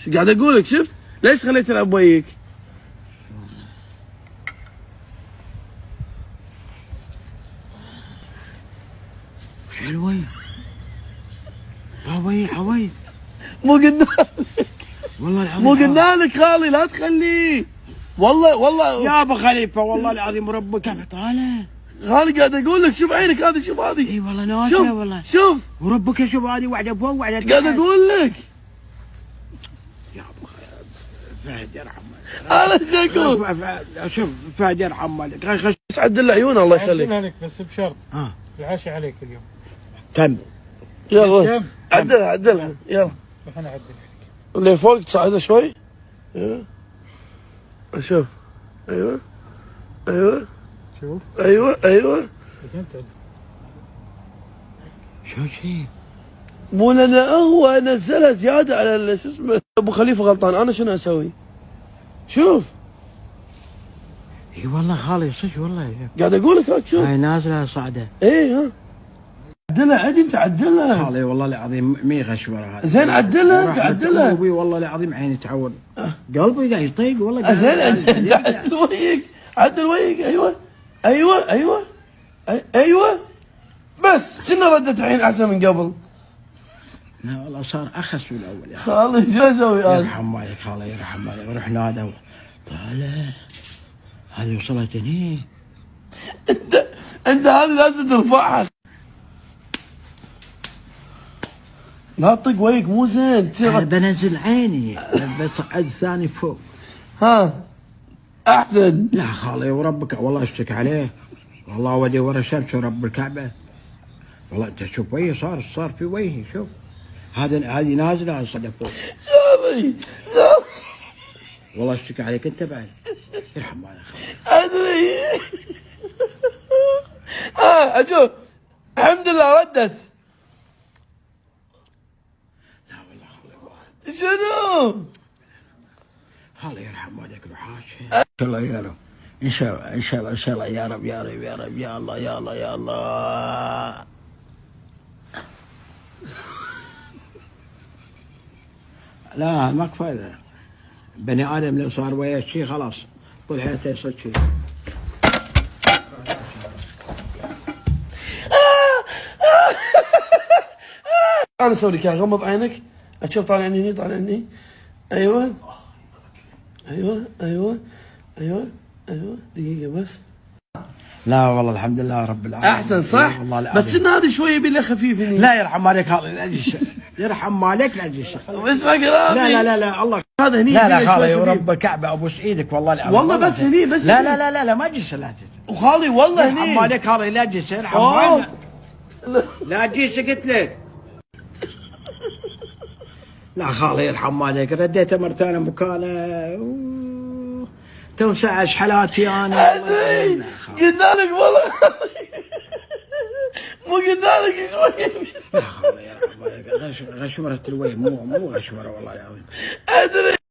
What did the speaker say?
شو قاعد اقول لك؟ شفت؟ ليش خليت العب وياك؟ وش الوي؟ طوي حوي مو قلنا لك؟ والله العظيم مو قلنا لك خالي لا تخليه. والله يا ابو خليفه والله العظيم ربك طالع. خالي قاعد اقول لك شوف عينك هذه شوف هذه. اي والله ناسه والله. شوف وربك شوف هذه واحده فوق واحده تحت. قاعد اقول لك يا ابو فهد يرحم انا ايش اقول؟ شوف فهد يرحم والدك بس عدل عيونه الله يخليك. عدلها لك بس بشرط العشاء عليك اليوم. تم. يلا عدلها يلا. راح انا اعدلها لك. اللي فوق تصعدها شوي. ايوه شوف. ايوه شوف. ايوه شو شيء؟ مو لنا هو نزلها زياده على شو اسمه. ابو خليفه غلطان انا شنو اسوي؟ شوف. اي والله خالي صدق والله. قاعد اقول لك هاك شوف. هاي نازله صاعده. اي ها عدلها عدي انت عدلها. خالي والله العظيم مي غشوره هذا. زين عدلها انت عدلها. قلبي والله العظيم عيني تعور. قلبي قاعد يطيق والله. زين عدل ويك ايوه بس كنا ردت الحين احسن من قبل. لا والله صار اخس من الاول يا خالي شو اسوي انا؟ يرحم والديك خالي يرحم والديك. روح نادى طالع هذه وصلت هني. انت هذه لازم ترفعها. لا تطق ويك مو زين. انا بنزل عيني بصعد ثاني فوق. ها احسن. لا خالي وربك والله اشتكي عليه. والله ودي ورا شمس ورب الكعبه. والله انت شوف وجهي صار في وجهي شوف. هذه نازله صدق فوق. والله اشتكي عليك انت بعد. يرحم والديك خالي. ادري. اشوف الحمد لله ردت. لا والله خالي شنو؟ خالي يرحم والديك الوحاش. ان شاء الله يا رب. ان شاء الله يا رب يا الله يا الله. لا ماكو فايده. بني ادم لو صار وياه شيء خلاص طول حياته يصير شيء. انا اسوي لك اياها. غمض عينك اشوف طالع هني طالع هني. ايوه دقيقه بس. لا والله الحمد لله رب العالمين. احسن صح؟ بس ان هذه شويه يبي له خفيف هني. لا يرحم والديك خالي يرحم والديك لا تجيش. اسمع كلامي. لا الله هذا هني. لا خالي ورب الكعبه ابوس ايدك والله العظيم. والله بس هني بس. لا ما تجيش لا تجيش. وخالي والله هني. يرحم والديك خالي لا تجيش. يرحم والديك لا تجيش قلت لك. لا خالي يرحم والديك رديته مرة ثانية مكانه. توسع حالاتي انا. قلنا لك والله. مو قلنا لك شويه. لا خالي يرحم والديك غشمرة الوجه مو غشمرة والله العظيم. ادري.